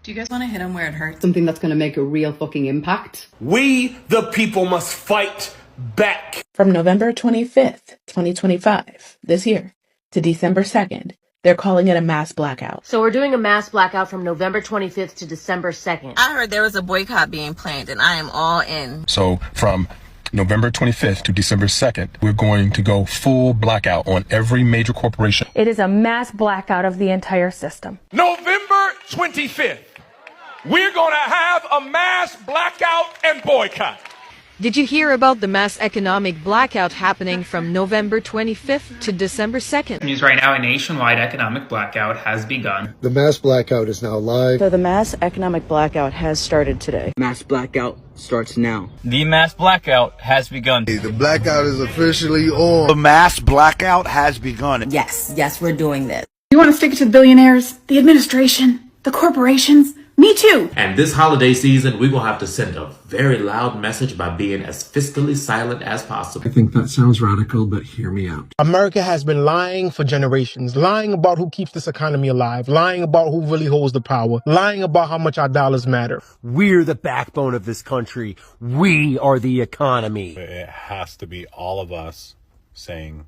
Do you guys want to hit them where it hurts? Something that's going to make a real fucking impact. We, the people, must fight back. From November 25th, 2025, this year, to December 2nd, they're calling it a mass blackout. So we're doing a mass blackout from November 25th to December 2nd. I heard there was a boycott being planned, and I am all in. So from November 25th to December 2nd, we're going to go full blackout on every major corporation. It is a mass blackout of the entire system. November 25th, we're going to have a mass blackout and boycott. Did you hear about the mass economic blackout happening from November 25th to December 2nd? News right now, a nationwide economic blackout has begun. The mass blackout is now live. So the mass economic blackout has started today. Mass blackout starts now. The mass blackout has begun. The blackout is officially on. The mass blackout has begun. Yes, we're doing this. You want to stick it to the billionaires, the administration, the corporations? Me too. And this holiday season, we will have to send a very loud message by being as fiscally silent as possible. I think that sounds radical, but hear me out. America has been lying for generations, lying about who keeps this economy alive, lying about who really holds the power, lying about how much our dollars matter. We're the backbone of this country. We are the economy. It has to be all of us saying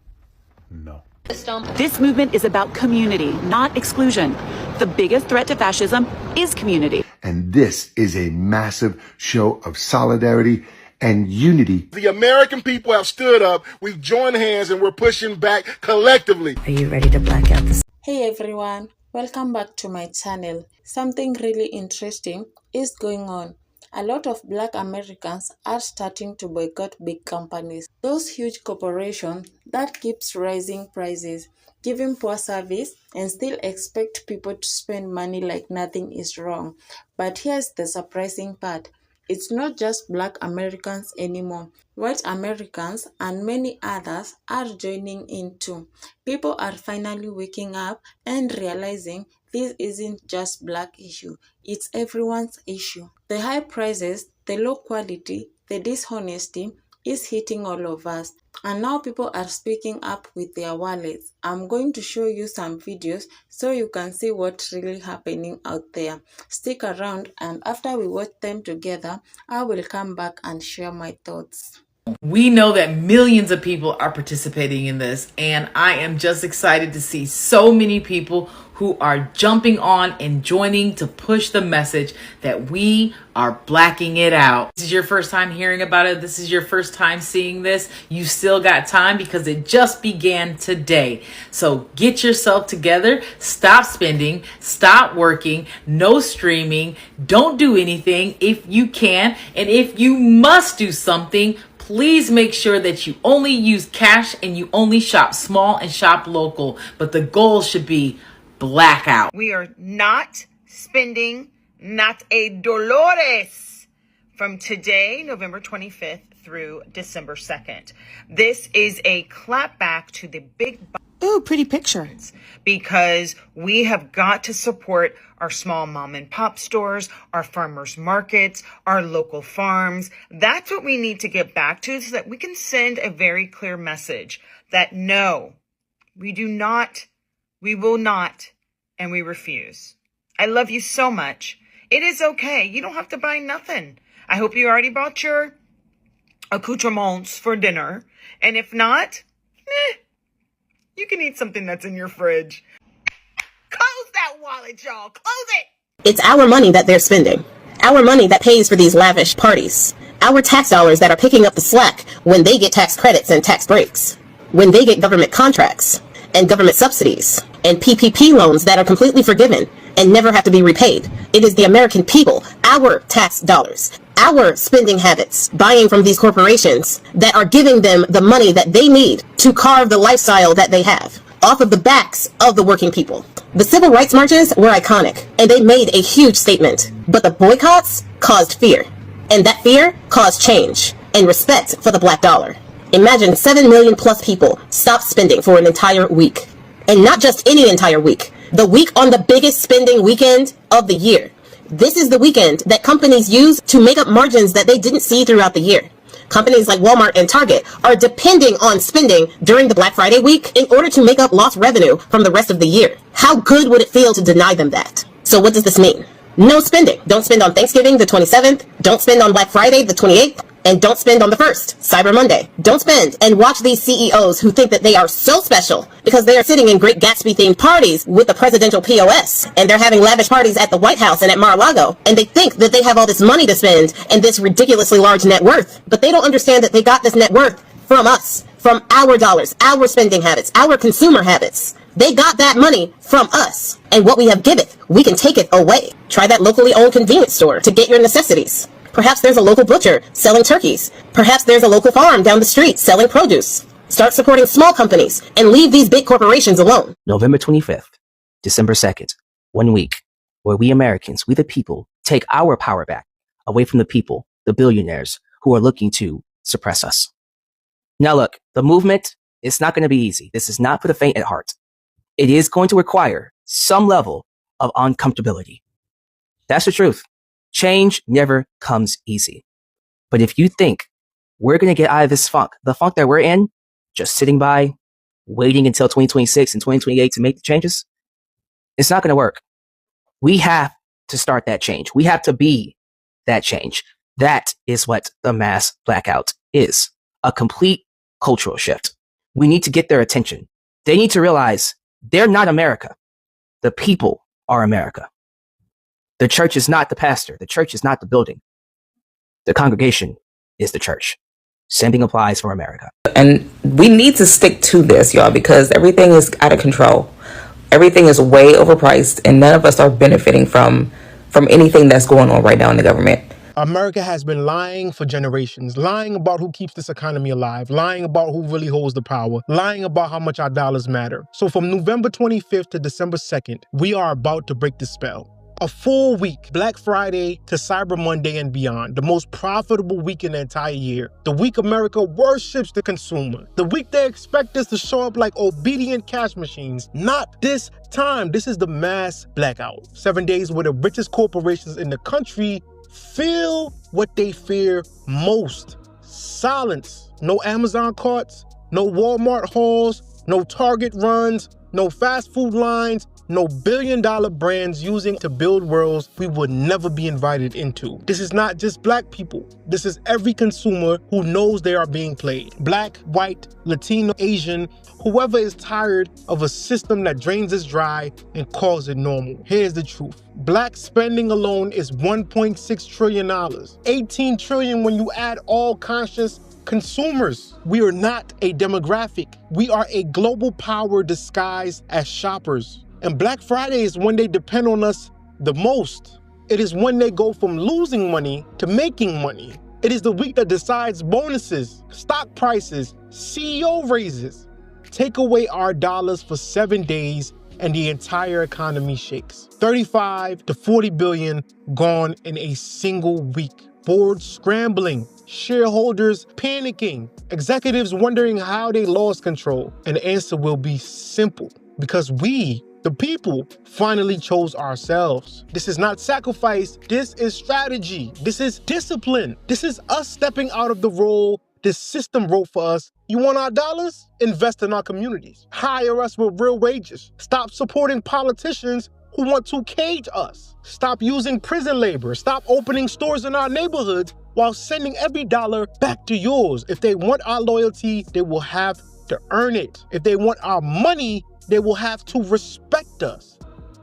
no. This movement is about community, not exclusion. The biggest threat to fascism is community. And this is a massive show of solidarity and unity. The American people have stood up, we've joined hands, and we're pushing back collectively. Are you ready to black out this? Hey everyone, welcome back to my channel. Something really interesting is going on. A lot of Black Americans are starting to boycott big companies. Those huge corporations that keeps raising prices, giving poor service, and still expect people to spend money like nothing is wrong. But here's the surprising part. It's not just Black Americans anymore. White Americans and many others are joining in too. People are finally waking up and realizing this isn't just Black issue, it's everyone's issue. The high prices, the low quality, the dishonesty is hitting all of us. And now people are speaking up with their wallets. I'm going to show you some videos so you can see what's really happening out there. Stick around, and after we watch them together, I will come back and share my thoughts. We know that millions of people are participating in this, and I am just excited to see so many people who are jumping on and joining to push the message that we are blacking it out. This is your first time hearing about it. This is your first time seeing this. You still got time because it just began today. So get yourself together. Stop spending. Stop working. No streaming. Don't do anything if you can. And if you must do something, please make sure that you only use cash and you only shop small and shop local. But the goal should be blackout. We are not spending not a dolores from today, November 25th through December 2nd. This is a clapback to the big... Ooh, pretty picture. Because we have got to support our small mom and pop stores, our farmers markets, our local farms. That's what we need to get back to so that we can send a very clear message that no, we do not, we will not, and we refuse. I love you so much. It is okay. You don't have to buy nothing. I hope you already bought your accoutrements for dinner. And if not, you can eat something that's in your fridge. Close that wallet, y'all. Close it. It's our money that they're spending. Our money that pays for these lavish parties. Our tax dollars that are picking up the slack when they get tax credits and tax breaks. When they get government contracts and government subsidies and PPP loans that are completely forgiven and never have to be repaid. It is the American people, our tax dollars, our spending habits, buying from these corporations that are giving them the money that they need to carve the lifestyle that they have off of the backs of the working people. The civil rights marches were iconic and they made a huge statement, but the boycotts caused fear, and that fear caused change and respect for the black dollar. Imagine 7 million plus people stop spending for an entire week. And not just any entire week. The week on the biggest spending weekend of the year. This is the weekend that companies use to make up margins that they didn't see throughout the year. Companies like Walmart and Target are depending on spending during the Black Friday week in order to make up lost revenue from the rest of the year. How good would it feel to deny them that? So what does this mean? No spending. Don't spend on Thanksgiving the 27th. Don't spend on Black Friday the 28th. And don't spend on the 1st, Cyber Monday. Don't spend and watch these CEOs who think that they are so special because they are sitting in Great Gatsby themed parties with the presidential POS. And they're having lavish parties at the White House and at Mar-a-Lago. And they think that they have all this money to spend and this ridiculously large net worth. But they don't understand that they got this net worth from us, from our dollars, our spending habits, our consumer habits. They got that money from us. And what we have giveth, we can take it away. Try that locally owned convenience store to get your necessities. Perhaps there's a local butcher selling turkeys. Perhaps there's a local farm down the street selling produce. Start supporting small companies and leave these big corporations alone. November 25th, December 2nd, 1 week, where we Americans, we the people, take our power back away from the people, the billionaires who are looking to suppress us. Now look, the movement, it's not going to be easy. This is not for the faint at heart. It is going to require some level of uncomfortability. That's the truth. Change never comes easy. But if you think we're going to get out of this funk, the funk that we're in, just sitting by, waiting until 2026 and 2028 to make the changes, it's not going to work. We have to start that change. We have to be that change. That is what the mass blackout is. A complete cultural shift. We need to get their attention. They need to realize they're not America. The people are America. The church is not the pastor. The church is not the building. The congregation is the church. Same thing applies for America. And we need to stick to this, y'all, because everything is out of control. Everything is way overpriced, and none of us are benefiting from anything that's going on right now in the government. America has been lying for generations, lying about who keeps this economy alive, lying about who really holds the power, lying about how much our dollars matter. So from November 25th to December 2nd, we are about to break the spell. A full week, Black Friday to Cyber Monday and beyond, the most profitable week in the entire year. The week America worships the consumer. The week they expect us to show up like obedient cash machines. Not this time. This is the mass blackout. 7 days where the richest corporations in the country feel what they fear most. Silence. No Amazon carts, no Walmart hauls, no Target runs, no fast food lines, no billion-dollar brands using to build worlds we would never be invited into. This is not just black people. This is every consumer who knows they are being played. Black, white, Latino, Asian, whoever is tired of a system that drains us dry and calls it normal. Here's the truth. Black spending alone is $1.6 trillion. 18 trillion when you add all conscious consumers. We are not a demographic. We are a global power disguised as shoppers. And Black Friday is when they depend on us the most. It is when they go from losing money to making money. It is the week that decides bonuses, stock prices, CEO raises. Take away our dollars for 7 days and the entire economy shakes. 35 to 40 billion gone in a single week. Boards scrambling, shareholders panicking, executives wondering how they lost control. And the answer will be simple, because we, the people, finally chose ourselves. This is not sacrifice. This is strategy. This is discipline. This is us stepping out of the role this system wrote for us. You want our dollars? Invest in our communities. Hire us with real wages. Stop supporting politicians who want to cage us. Stop using prison labor. Stop opening stores in our neighborhoods while sending every dollar back to yours. If they want our loyalty, they will have to earn it. If they want our money, they will have to respect us.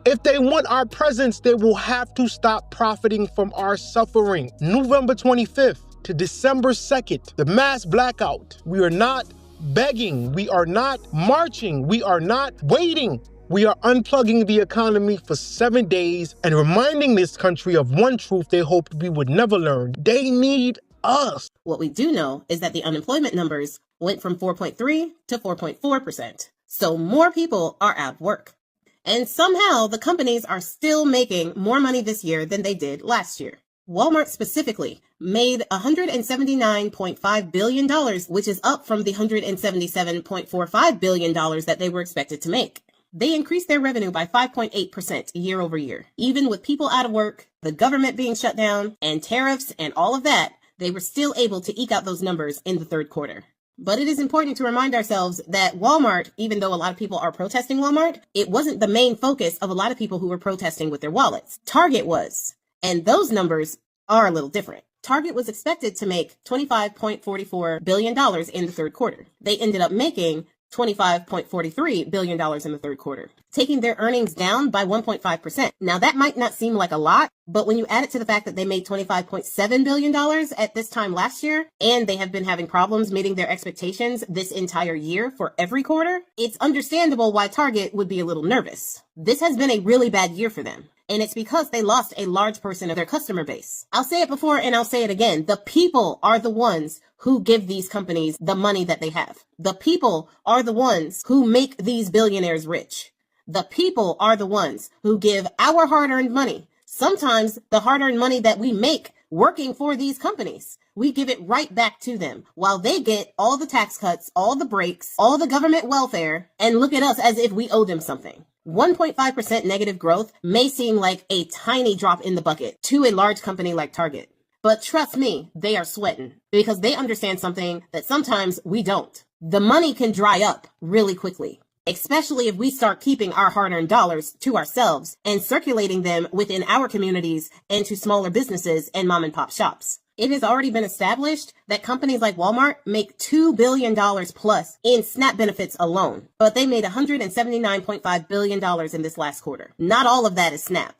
If they want our presence, they will have to stop profiting from our suffering. November 25th to December 2nd, the mass blackout. We are not begging. We are not marching. We are not waiting. We are unplugging the economy for 7 days and reminding this country of one truth they hoped we would never learn. They need us. What we do know is that the unemployment numbers went from 4.3 to 4.4%. So more people are out of work. And somehow the companies are still making more money this year than they did last year. Walmart specifically made $179.5 billion, which is up from the $177.45 billion that they were expected to make. They increased their revenue by 5.8% year over year. Even with people out of work, the government being shut down, and tariffs and all of that, they were still able to eke out those numbers in the third quarter. But it is important to remind ourselves that Walmart, even though a lot of people are protesting Walmart, it wasn't the main focus of a lot of people who were protesting with their wallets. Target was. And those numbers are a little different. Target was expected to make $25.44 billion in the third quarter. They ended up making $25.43 billion in the third quarter, taking their earnings down by 1.5%. Now, that might not seem like a lot, but when you add it to the fact that they made $25.7 billion at this time last year, and they have been having problems meeting their expectations this entire year for every quarter, it's understandable why Target would be a little nervous. This has been a really bad year for them. And it's because they lost a large portion of their customer base. I'll say it before and I'll say it again. The people are the ones who give these companies the money that they have. The people are the ones who make these billionaires rich. The people are the ones who give our hard-earned money, sometimes the hard-earned money that we make working for these companies. We give it right back to them while they get all the tax cuts, all the breaks, all the government welfare, and look at us as if we owe them something. 1.5% negative growth may seem like a tiny drop in the bucket to a large company like Target. But trust me, they are sweating because they understand something that sometimes we don't. The money can dry up really quickly, especially if we start keeping our hard-earned dollars to ourselves and circulating them within our communities and to smaller businesses and mom-and-pop shops. It has already been established that companies like Walmart make $2 billion plus in SNAP benefits alone, but they made $179.5 billion in this last quarter. Not all of that is SNAP.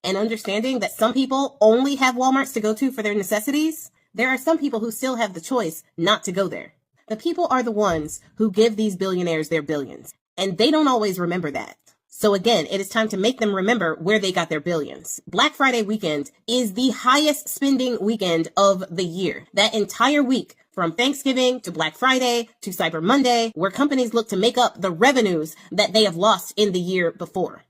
And understanding that some people only have Walmarts to go to for their necessities, there are some people who still have the choice not to go there. The people are the ones who give these billionaires their billions, and they don't always remember that. So again, it is time to make them remember where they got their billions. Black Friday weekend is the highest spending weekend of the year. That entire week, from Thanksgiving to Black Friday to Cyber Monday, where companies look to make up the revenues that they have lost in the year before.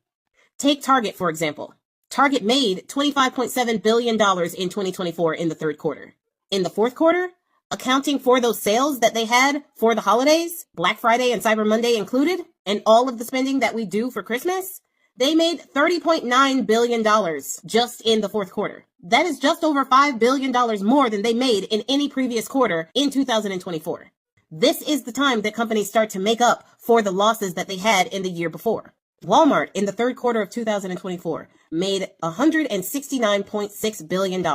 Take Target, for example. Target made $25.7 billion in 2024 in the third quarter. In the fourth quarter, accounting for those sales that they had for the holidays, Black Friday and Cyber Monday included, and all of the spending that we do for Christmas, they made $30.9 billion just in the fourth quarter. That is just over $5 billion more than they made in any previous quarter in 2024. This is the time that companies start to make up for the losses that they had in the year before. Walmart in the third quarter of 2024 made $169.6 billion.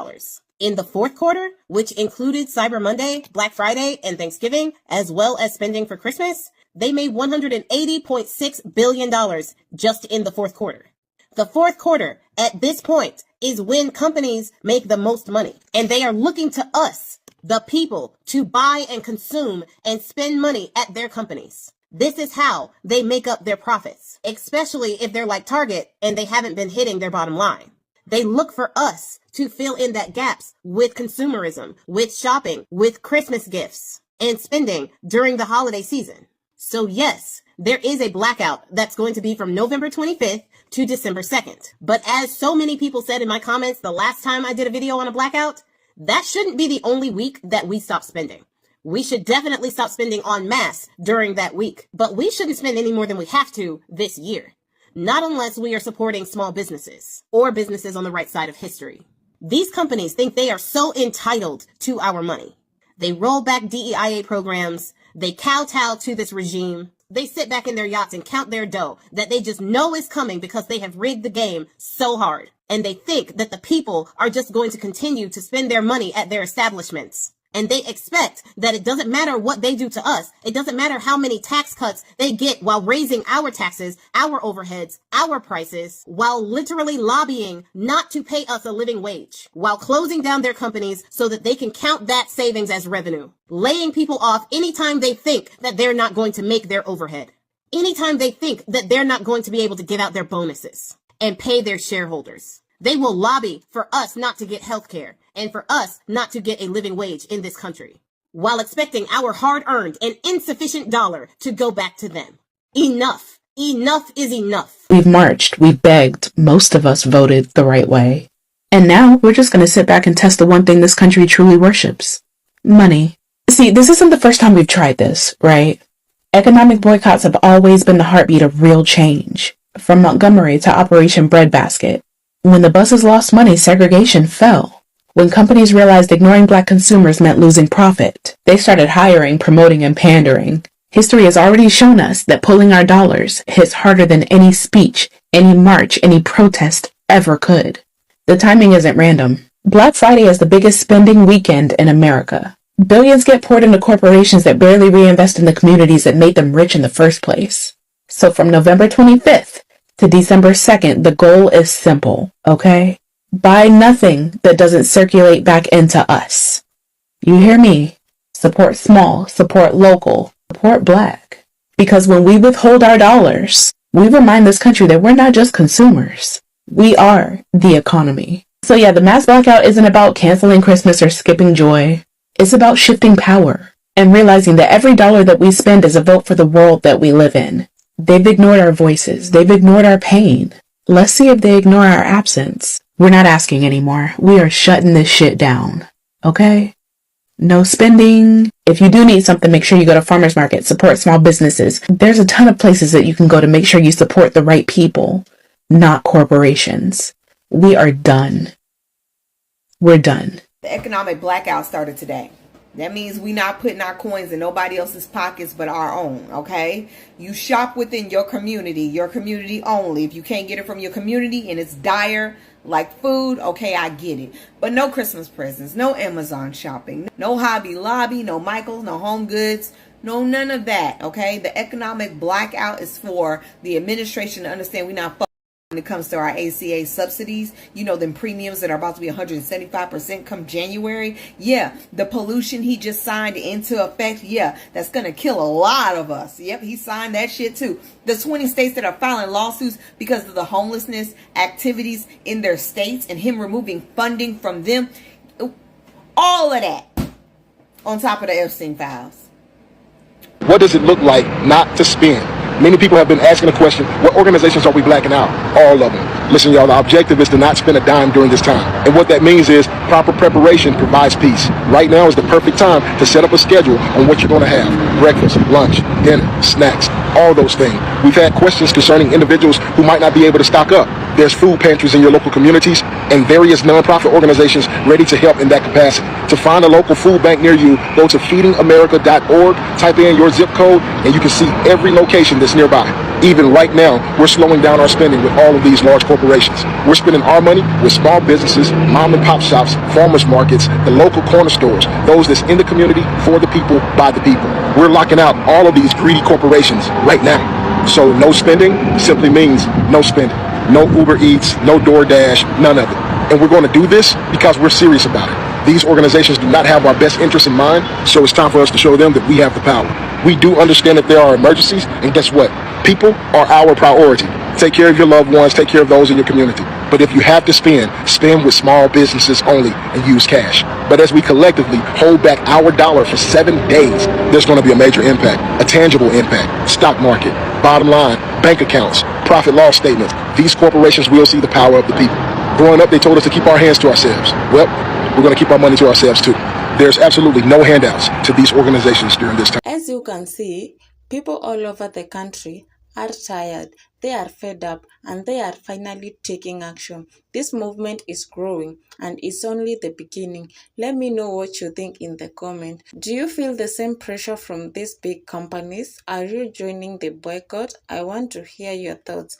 In the fourth quarter, which included Cyber Monday, Black Friday, and Thanksgiving, as well as spending for Christmas, they made $180.6 billion just in the fourth quarter. The fourth quarter, at this point, is when companies make the most money, and they are looking to us, the people, to buy and consume and spend money at their companies. This is how they make up their profits, especially if they're like Target and they haven't been hitting their bottom line. They look for us to fill in that gaps with consumerism, with shopping, with Christmas gifts, and spending during the holiday season. So yes, there is a blackout that's going to be from November 25th to December 2nd. But as so many people said in my comments the last time I did a video on a blackout, that shouldn't be the only week that we stop spending. We should definitely stop spending en masse during that week, but we shouldn't spend any more than we have to this year. Not unless we are supporting small businesses or businesses on the right side of history. These companies think they are so entitled to our money. They roll back DEIA programs. They kowtow to this regime. They sit back in their yachts and count their dough that they just know is coming because they have rigged the game so hard. And they think that the people are just going to continue to spend their money at their establishments. And they expect that it doesn't matter what they do to us. It doesn't matter how many tax cuts they get while raising our taxes, our overheads, our prices, while literally lobbying not to pay us a living wage, while closing down their companies so that they can count that savings as revenue, laying people off anytime they think that they're not going to make their overhead, anytime they think that they're not going to be able to give out their bonuses and pay their shareholders. They will lobby for us not to get health care and for us not to get a living wage in this country, while expecting our hard-earned and insufficient dollar to go back to them. Enough. Enough is enough. We've marched, we've begged, most of us voted the right way. And now we're just going to sit back and test the one thing this country truly worships. Money. See, this isn't the first time we've tried this, right? Economic boycotts have always been the heartbeat of real change, from Montgomery to Operation Breadbasket. When the buses lost money, segregation fell. When companies realized ignoring black consumers meant losing profit, they started hiring, promoting, and pandering. History has already shown us that pulling our dollars hits harder than any speech, any march, any protest ever could. The timing isn't random. Black Friday is the biggest spending weekend in America. Billions get poured into corporations that barely reinvest in the communities that made them rich in the first place. So from November 25th to December 2nd, the goal is simple, okay? Buy nothing that doesn't circulate back into us. You hear me? Support small, support local, support black. Because when we withhold our dollars, we remind this country that we're not just consumers. We are the economy. So yeah, the mass blackout isn't about canceling Christmas or skipping joy. It's about shifting power and realizing that every dollar that we spend is a vote for the world that we live in. They've ignored our voices. They've ignored our pain. Let's see if they ignore our absence. We're not asking anymore. We are shutting this shit down. Okay? No spending. If you do need something, make sure you go to farmers market, support small businesses. There's a ton of places that you can go to make sure you support the right people, not corporations. We are done. We're done. The economic blackout started today. That means we not putting our coins in nobody else's pockets but our own, okay? You shop within your community only. If you can't get it from your community and it's dire, like food, okay, I get it. But no Christmas presents, no Amazon shopping, no Hobby Lobby, no Michaels, no Home Goods, no none of that, okay? The economic blackout is for the administration to understand we're not when it comes to our ACA subsidies, you know, them premiums that are about to be 175% come January. Yeah, the pollution he just signed into effect. Yeah, that's going to kill a lot of us. Yep, he signed that shit too. The 20 states that are filing lawsuits because of the homelessness activities in their states and him removing funding from them. All of that on top of the Epstein files. What does it look like not to spend? Many people have been asking the question, what organizations are we blacking out? All of them. Listen, y'all, the objective is to not spend a dime during this time. And what that means is proper preparation provides peace. Right now is the perfect time to set up a schedule on what you're going to have. Breakfast, lunch, dinner, snacks, all those things. We've had questions concerning individuals who might not be able to stock up. There's food pantries in your local communities and various nonprofit organizations ready to help in that capacity. To find a local food bank near you, go to feedingamerica.org, type in your zip code, and you can see every location that's nearby. Even right now, we're slowing down our spending with all of these large corporations. We're spending our money with small businesses, mom and pop shops, farmers markets, the local corner stores, those that's in the community, for the people, by the people. We're locking out all of these greedy corporations right now. So no spending simply means no spending. No Uber Eats, no DoorDash, none of it. And we're going to do this because we're serious about it. These organizations do not have our best interests in mind, so it's time for us to show them that we have the power. We do understand that there are emergencies, and guess what? People are our priority. Take care of your loved ones, take care of those in your community. But if you have to spend with small businesses only and use cash. But as we collectively hold back our dollar for 7 days, there's going to be a major impact, a tangible impact. Stock market, bottom line, bank accounts, profit loss statements. These corporations will see the power of the people. Growing up, they told us to keep our hands to ourselves. Well, we're going to keep our money to ourselves too. There's absolutely no handouts to these organizations during this time. As you can see, people all over the country are tired, they are fed up, and they are finally taking action. This movement is growing and it's only the beginning. Let me know what you think in the comment. Do you feel the same pressure from these big companies? Are you joining the boycott? I want to hear your thoughts.